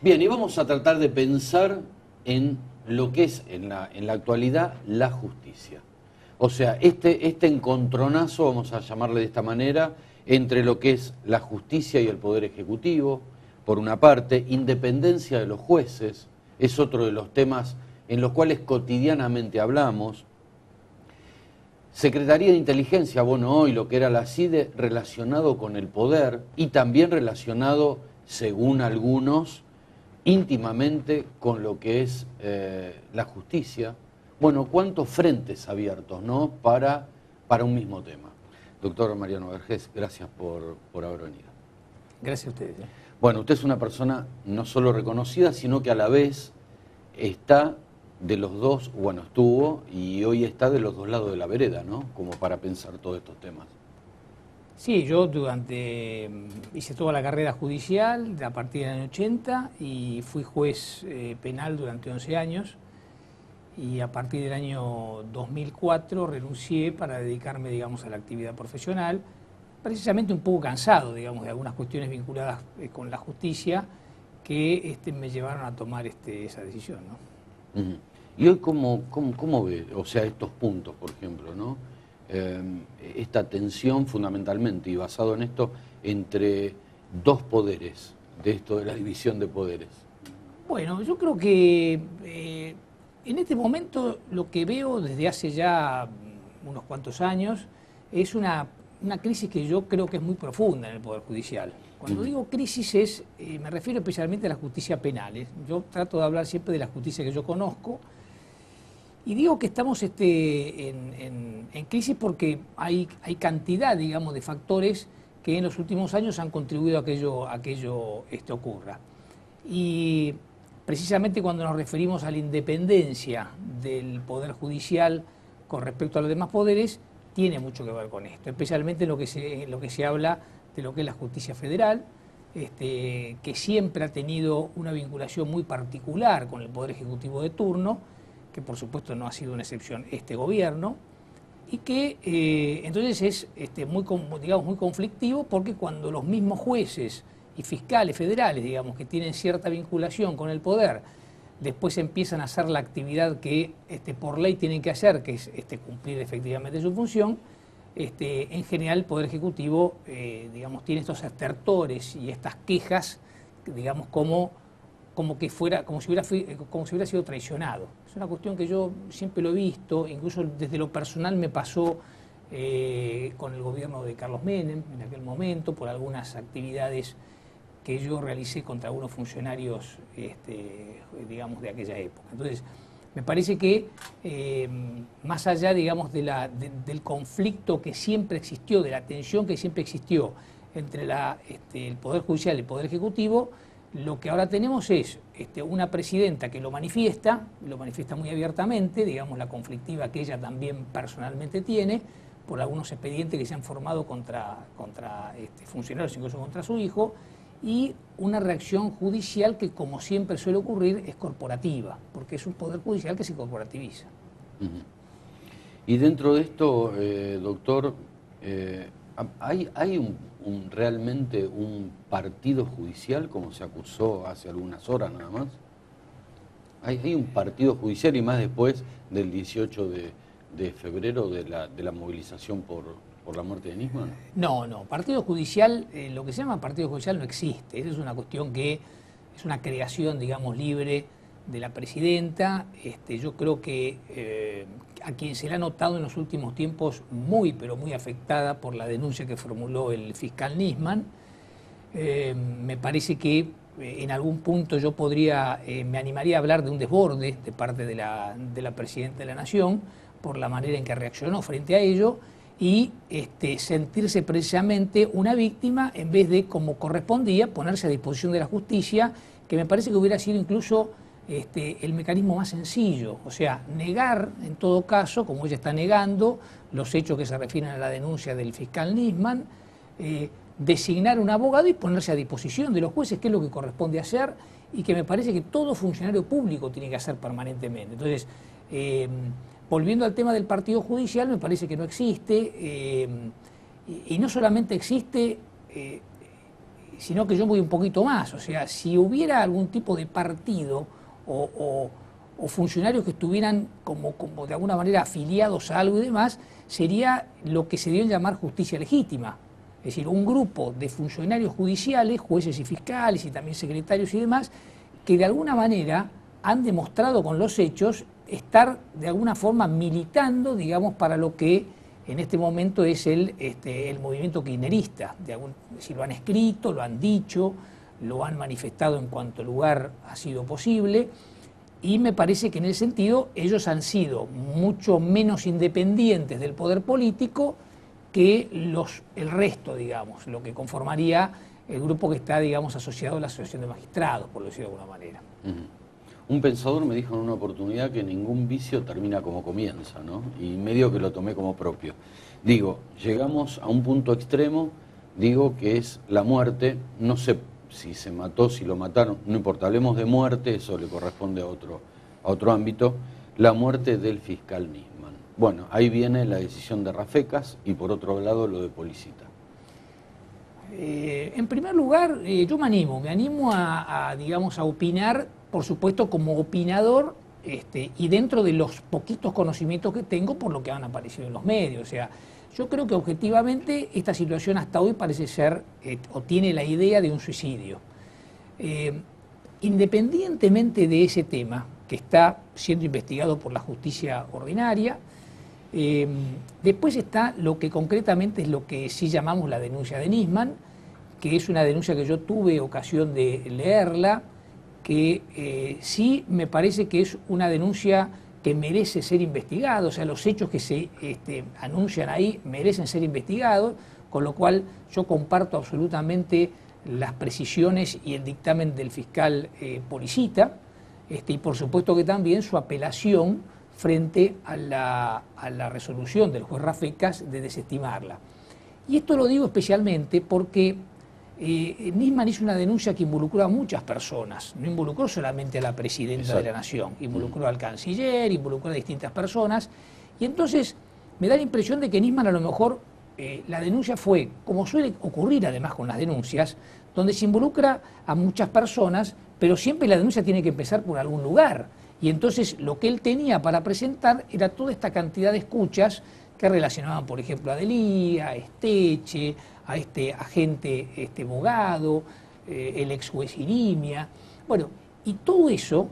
Bien, y vamos a tratar de pensar en lo que es en la actualidad la justicia. O sea, este encontronazo, vamos a llamarle de esta manera, entre lo que es la justicia y el Poder Ejecutivo, por una parte, independencia de los jueces, es otro de los temas en los cuales cotidianamente hablamos. Secretaría de Inteligencia, bueno, hoy lo que era la CIDE, relacionado con el poder y también relacionado, según algunos, íntimamente con lo que es la justicia. Bueno, cuántos frentes abiertos, ¿no?, para un mismo tema. Doctor Mariano Vergés, gracias por haber venido. Gracias a ustedes. Bueno, usted es una persona no solo reconocida, sino que a la vez está de los dos, bueno, estuvo y hoy está de los dos lados de la vereda, ¿no?, como para pensar todos estos temas. Sí, yo hice toda la carrera judicial a partir del año 80 y fui juez penal durante 11 años y a partir del año 2004 renuncié para dedicarme, digamos, a la actividad profesional, precisamente un poco cansado, digamos, de algunas cuestiones vinculadas con la justicia que me llevaron a tomar esa decisión, ¿no? Y hoy, ¿cómo ve, o sea, estos puntos, por ejemplo, ¿no? Esta tensión fundamentalmente y basado en esto entre dos poderes, de esto de la división de poderes? Bueno, yo creo que en este momento lo que veo desde hace ya unos cuantos años es una crisis que yo creo que es muy profunda en el Poder Judicial. Cuando digo crisis me refiero especialmente a la justicia penal. Yo trato de hablar siempre de la justicia que yo conozco. Y digo que estamos en crisis porque hay cantidad, digamos, de factores que en los últimos años han contribuido a que ello ocurra. Y precisamente cuando nos referimos a la independencia del Poder Judicial con respecto a los demás poderes, tiene mucho que ver con esto, especialmente en lo que se habla de lo que es la justicia federal, que siempre ha tenido una vinculación muy particular con el Poder Ejecutivo de turno, que por supuesto no ha sido una excepción este gobierno, y que entonces es muy conflictivo, porque cuando los mismos jueces y fiscales federales, digamos, que tienen cierta vinculación con el poder, después empiezan a hacer la actividad que por ley tienen que hacer, que es cumplir efectivamente su función, en general el Poder Ejecutivo digamos, tiene estos estertores y estas quejas, digamos, como si hubiera sido traicionado. Es una cuestión que yo siempre lo he visto, incluso desde lo personal me pasó con el gobierno de Carlos Menem en aquel momento, por algunas actividades que yo realicé contra algunos funcionarios, digamos, de aquella época. Entonces, me parece que más allá, digamos, del conflicto que siempre existió, de la tensión que siempre existió entre el Poder Judicial y el Poder Ejecutivo, lo que ahora tenemos es una presidenta que lo manifiesta muy abiertamente, digamos, la conflictiva que ella también personalmente tiene, por algunos expedientes que se han formado contra funcionarios, incluso contra su hijo, y una reacción judicial que, como siempre suele ocurrir, es corporativa, porque es un poder judicial que se corporativiza. Y dentro de esto, doctor, ¿hay realmente un partido judicial, como se acusó hace algunas horas nada más? ¿Hay un partido judicial, y más después del 18 de febrero de la movilización por la muerte de Nisman? No, partido judicial, lo que se llama partido judicial no existe. Esa es una cuestión que es una creación, digamos, libre de la presidenta. Yo creo que a quien se le ha notado en los últimos tiempos muy, pero muy afectada por la denuncia que formuló el fiscal Nisman, me parece que en algún punto yo me animaría a hablar de un desborde de parte de la presidenta de la Nación por la manera en que reaccionó frente a ello, y sentirse precisamente una víctima en vez de, como correspondía, ponerse a disposición de la justicia, que me parece que hubiera sido incluso el mecanismo más sencillo. O sea, negar en todo caso, como ella está negando, los hechos que se refieren a la denuncia del fiscal Nisman, designar un abogado y ponerse a disposición de los jueces, que es lo que corresponde hacer y que me parece que todo funcionario público tiene que hacer permanentemente. Entonces, volviendo al tema del partido judicial, me parece que no existe, y no solamente existe, sino que yo voy un poquito más. O sea, si hubiera algún tipo de partido o funcionarios que estuvieran como de alguna manera afiliados a algo y demás, sería lo que se dio en llamar justicia legítima. Es decir, un grupo de funcionarios judiciales, jueces y fiscales y también secretarios y demás, que de alguna manera han demostrado con los hechos estar de alguna forma militando, digamos, para lo que en este momento es el movimiento kirchnerista. Si lo han escrito, lo han dicho, lo han manifestado en cuanto lugar ha sido posible, y me parece que en ese sentido ellos han sido mucho menos independientes del poder político que el resto, digamos, lo que conformaría el grupo que está, digamos, asociado a la Asociación de Magistrados, por decirlo de alguna manera. Un pensador me dijo en una oportunidad que ningún vicio termina como comienza, ¿no? Y medio que lo tomé como propio. Digo, llegamos a un punto extremo, digo que es la muerte, no sé si se mató, si lo mataron, no importa, hablemos de muerte, eso le corresponde a otro ámbito, la muerte del fiscal Nisman. Bueno, ahí viene la decisión de Rafecas y por otro lado lo de Policita. En primer lugar, yo me animo digamos, a opinar, por supuesto, como opinador, y dentro de los poquitos conocimientos que tengo por lo que han aparecido en los medios. O sea, yo creo que objetivamente esta situación hasta hoy parece ser, o tiene la idea de un suicidio. Independientemente de ese tema, que está siendo investigado por la justicia ordinaria, después está lo que concretamente es lo que sí llamamos la denuncia de Nisman, que es una denuncia que yo tuve ocasión de leerla, que sí me parece que es una denuncia que merece ser investigada. O sea, los hechos que se anuncian ahí merecen ser investigados, con lo cual yo comparto absolutamente las precisiones y el dictamen del fiscal Policita, y por supuesto que también su apelación frente a la resolución del juez Rafecas de desestimarla. Y esto lo digo especialmente porque Nisman hizo una denuncia que involucró a muchas personas, no involucró solamente a la presidenta de la Nación, involucró al canciller, involucró a distintas personas, y entonces me da la impresión de que Nisman a lo mejor la denuncia fue, como suele ocurrir además con las denuncias, donde se involucra a muchas personas, pero siempre la denuncia tiene que empezar por algún lugar, y entonces lo que él tenía para presentar era toda esta cantidad de escuchas que relacionaban, por ejemplo, a Delía, a Esteche, a este agente abogado, el ex juez Irimia. Bueno, y todo eso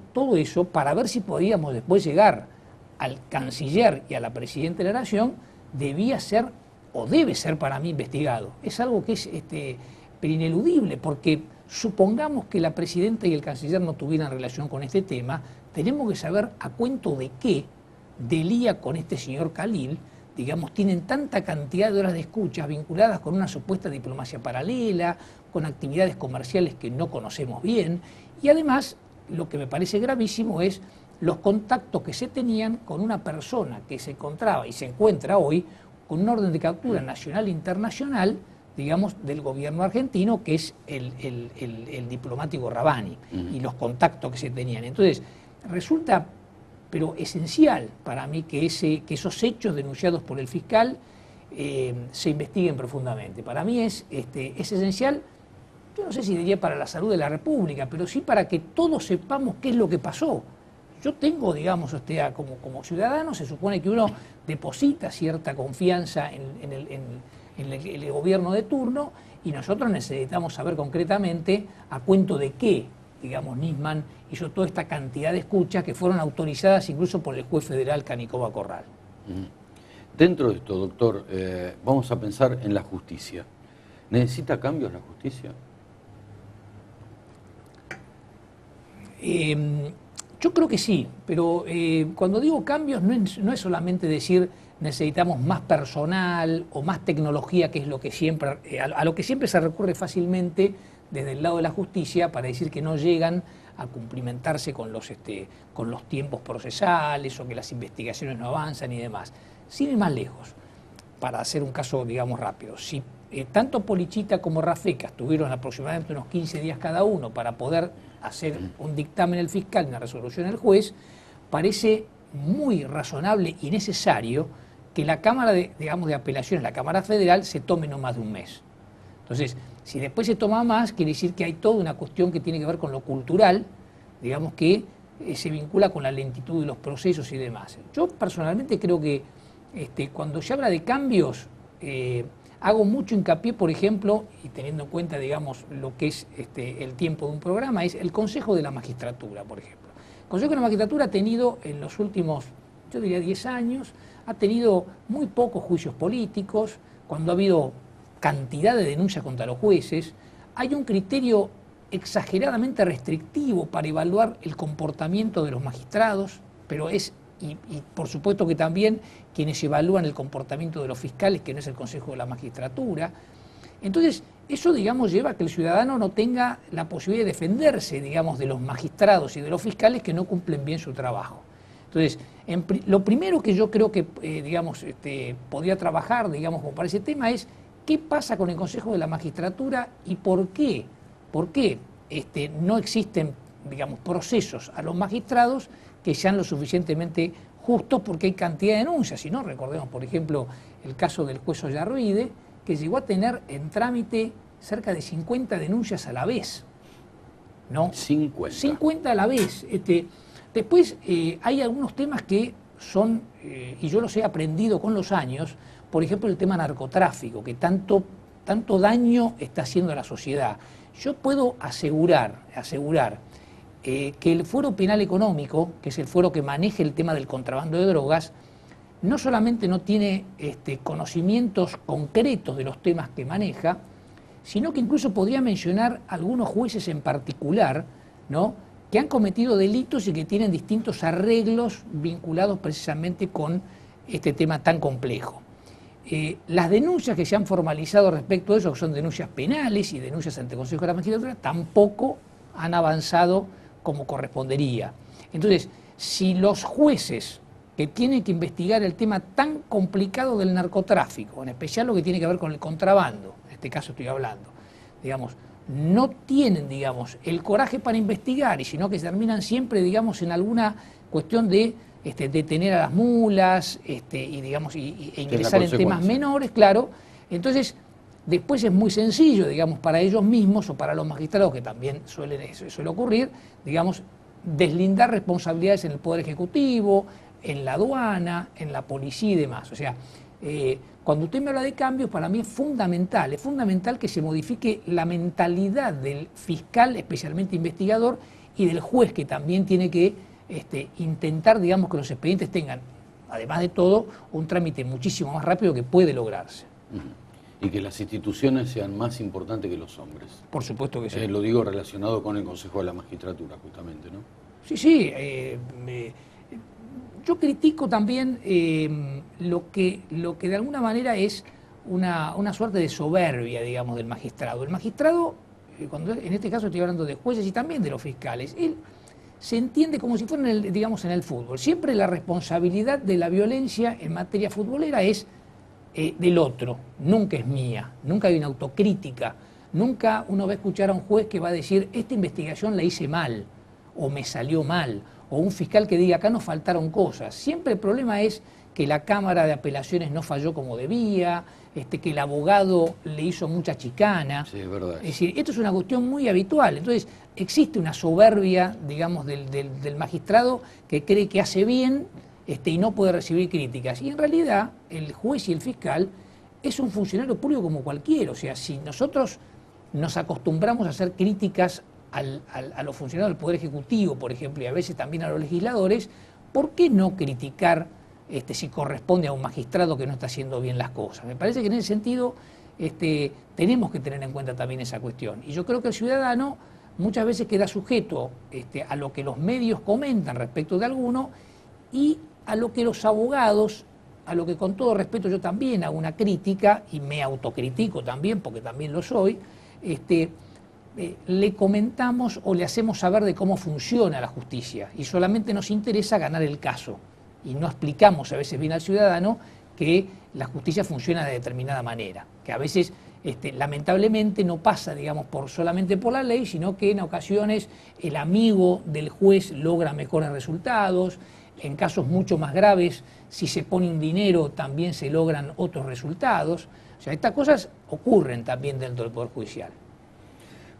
para ver si podíamos después llegar al canciller y a la presidenta de la Nación, debía ser o debe ser para mí investigado. Es algo que es ineludible, porque supongamos que la presidenta y el canciller no tuvieran relación con este tema, tenemos que saber a cuento de qué Delía con este señor Khalil, digamos, tienen tanta cantidad de horas de escuchas vinculadas con una supuesta diplomacia paralela, con actividades comerciales que no conocemos bien, y además, lo que me parece gravísimo es los contactos que se tenían con una persona que se encontraba y se encuentra hoy con un orden de captura nacional e internacional, digamos, del gobierno argentino, que es el diplomático Rabani, y los contactos que se tenían. Entonces, resulta pero esencial para mí que esos hechos denunciados por el fiscal se investiguen profundamente. Para mí es esencial, yo no sé si diría para la salud de la República, pero sí para que todos sepamos qué es lo que pasó. Yo tengo, digamos, como ciudadano, se supone que uno deposita cierta confianza en el gobierno de turno, y nosotros necesitamos saber concretamente a cuento de qué, digamos, Nisman hizo toda esta cantidad de escuchas que fueron autorizadas incluso por el juez federal Canicoba Corral. Dentro de esto, doctor, vamos a pensar en la justicia. ¿Necesita cambios la justicia? Yo creo que sí, pero cuando digo cambios no es solamente decir necesitamos más personal o más tecnología, que es lo que siempre, a lo que siempre se recurre fácilmente desde el lado de la justicia para decir que no llegan a cumplimentarse con los tiempos procesales o que las investigaciones no avanzan y demás. Sin ir más lejos, para hacer un caso, digamos, rápido, si tanto Policita como Rafecas tuvieron aproximadamente unos 15 días cada uno para poder hacer un dictamen el fiscal y una resolución el juez, parece muy razonable y necesario que la Cámara de Apelaciones, la Cámara Federal, se tome no más de un mes. Entonces, Si después se toma más, quiere decir que hay toda una cuestión que tiene que ver con lo cultural, digamos que se vincula con la lentitud de los procesos y demás. Yo personalmente creo que cuando se habla de cambios, hago mucho hincapié, por ejemplo, y teniendo en cuenta, digamos, lo que es el tiempo de un programa, es el Consejo de la Magistratura, por ejemplo. El Consejo de la Magistratura ha tenido en los últimos, yo diría 10 años, ha tenido muy pocos juicios políticos, cuando ha habido cantidad de denuncias contra los jueces, hay un criterio exageradamente restrictivo para evaluar el comportamiento de los magistrados, pero y por supuesto que también quienes evalúan el comportamiento de los fiscales, que no es el Consejo de la Magistratura. Entonces, eso, digamos, lleva a que el ciudadano no tenga la posibilidad de defenderse, digamos, de los magistrados y de los fiscales que no cumplen bien su trabajo. Entonces, lo primero que yo creo que, digamos, podría trabajar, digamos, como para ese tema es qué pasa con el Consejo de la Magistratura y por qué no existen, digamos, procesos a los magistrados que sean lo suficientemente justos, porque hay cantidad de denuncias. Si no, recordemos, por ejemplo, el caso del juez Ollarruide, que llegó a tener en trámite cerca de 50 denuncias a la vez, ¿no? 50 a la vez. Después hay algunos temas que son, y yo los he aprendido con los años, por ejemplo, el tema narcotráfico, que tanto daño está haciendo a la sociedad. Yo puedo asegurar que el Fuero Penal Económico, que es el fuero que maneja el tema del contrabando de drogas, no solamente no tiene conocimientos concretos de los temas que maneja, sino que incluso podría mencionar algunos jueces en particular, ¿no?, que han cometido delitos y que tienen distintos arreglos vinculados precisamente con este tema tan complejo. Las denuncias que se han formalizado respecto a eso, que son denuncias penales y denuncias ante el Consejo de la Magistratura, tampoco han avanzado como correspondería. Entonces, si los jueces que tienen que investigar el tema tan complicado del narcotráfico, en especial lo que tiene que ver con el contrabando, en este caso estoy hablando, digamos, no tienen, digamos, el coraje para investigar, y sino que terminan siempre, digamos, en alguna cuestión de detener a las mulas e ingresar en temas menores, claro. Entonces, después es muy sencillo, digamos, para ellos mismos o para los magistrados, que también suele ocurrir, digamos, deslindar responsabilidades en el Poder Ejecutivo, en la aduana, en la policía y demás. O sea, cuando usted me habla de cambios, para mí es fundamental que se modifique la mentalidad del fiscal, especialmente investigador, y del juez, que también tiene que intentar, digamos, que los expedientes tengan, además de todo, un trámite muchísimo más rápido que puede lograrse. Y que las instituciones sean más importantes que los hombres. Por supuesto que sí. Lo digo relacionado con el Consejo de la Magistratura, justamente, ¿no? Sí. Yo critico también lo que de alguna manera es una suerte de soberbia, digamos, del magistrado. El magistrado, en este caso estoy hablando de jueces y también de los fiscales, él se entiende como si fuera, digamos, en el fútbol. Siempre la responsabilidad de la violencia en materia futbolera es del otro, nunca es mía, nunca hay una autocrítica, nunca uno va a escuchar a un juez que va a decir, esta investigación la hice mal, o me salió mal, o un fiscal que diga, acá nos faltaron cosas. Siempre el problema es que la Cámara de Apelaciones no falló como debía, que el abogado le hizo mucha chicana. Sí, es verdad. Es decir, esto es una cuestión muy habitual. Entonces, existe una soberbia, digamos, del magistrado que cree que hace bien y no puede recibir críticas. Y en realidad, el juez y el fiscal es un funcionario público como cualquiera. O sea, si nosotros nos acostumbramos a hacer críticas a los funcionarios del Poder Ejecutivo, por ejemplo, y a veces también a los legisladores, ¿por qué no criticar si corresponde a un magistrado que no está haciendo bien las cosas? Me parece que en ese sentido tenemos que tener en cuenta también esa cuestión. Y yo creo que el ciudadano muchas veces queda sujeto a lo que los medios comentan respecto de alguno y a lo que los abogados, a lo que con todo respeto yo también hago una crítica y me autocritico también, porque también lo soy, le comentamos o le hacemos saber de cómo funciona la justicia y solamente nos interesa ganar el caso y no explicamos a veces bien al ciudadano que la justicia funciona de determinada manera, que a veces lamentablemente no pasa, digamos, solamente por la ley, sino que en ocasiones el amigo del juez logra mejores resultados. En casos mucho más graves, si se pone un dinero, también se logran otros resultados. O sea, estas cosas ocurren también dentro del Poder Judicial.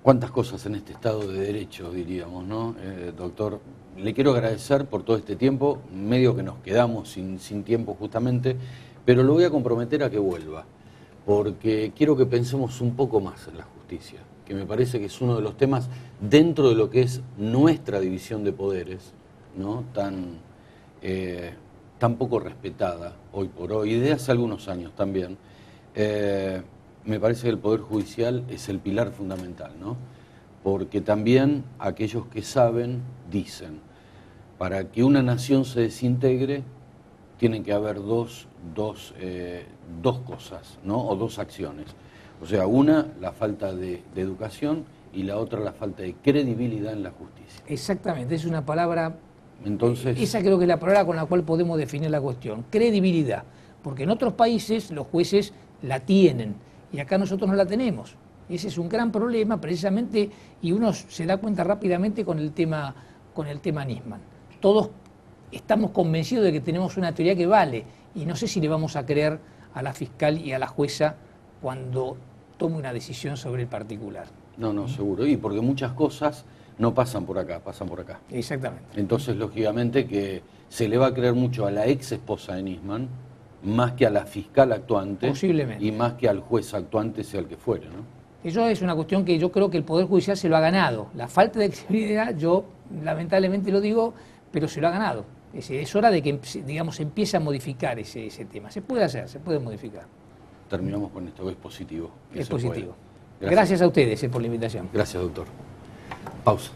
Cuántas cosas en este Estado de Derecho, diríamos, ¿no? Doctor, le quiero agradecer por todo este tiempo, medio que nos quedamos sin tiempo justamente, pero lo voy a comprometer a que vuelva, porque quiero que pensemos un poco más en la justicia, que me parece que es uno de los temas dentro de lo que es nuestra división de poderes, ¿no? Tan poco respetada hoy por hoy, y de hace algunos años también. Me parece que el Poder Judicial es el pilar fundamental, ¿no? Porque también aquellos que saben dicen, para que una nación se desintegre, tienen que haber dos cosas, ¿no? O dos acciones. O sea, una, la falta de educación, y la otra, la falta de credibilidad en la justicia. Exactamente, es una palabra... Entonces, esa creo que es la palabra con la cual podemos definir la cuestión, credibilidad. Porque en otros países los jueces la tienen, y acá nosotros no la tenemos. Ese es un gran problema precisamente, y uno se da cuenta rápidamente con el tema Nisman. Todos estamos convencidos de que tenemos una teoría que vale, y no sé si le vamos a creer a la fiscal y a la jueza cuando tome una decisión sobre el particular. No, seguro. Y porque muchas cosas no pasan por acá, pasan por acá. Exactamente. Entonces, lógicamente que se le va a creer mucho a la ex esposa de Nisman, más que a la fiscal actuante. Posiblemente. Y más que al juez actuante, sea el que fuere, ¿no? Eso es una cuestión que yo creo que el Poder Judicial se lo ha ganado. La falta de credibilidad, yo lamentablemente lo digo, pero se lo ha ganado. Es hora de que, digamos, empiece a modificar ese tema. Se puede hacer, se puede modificar. Terminamos con esto, que es positivo. Es positivo. Gracias. Gracias a ustedes por la invitación. Gracias, doctor. Pausa.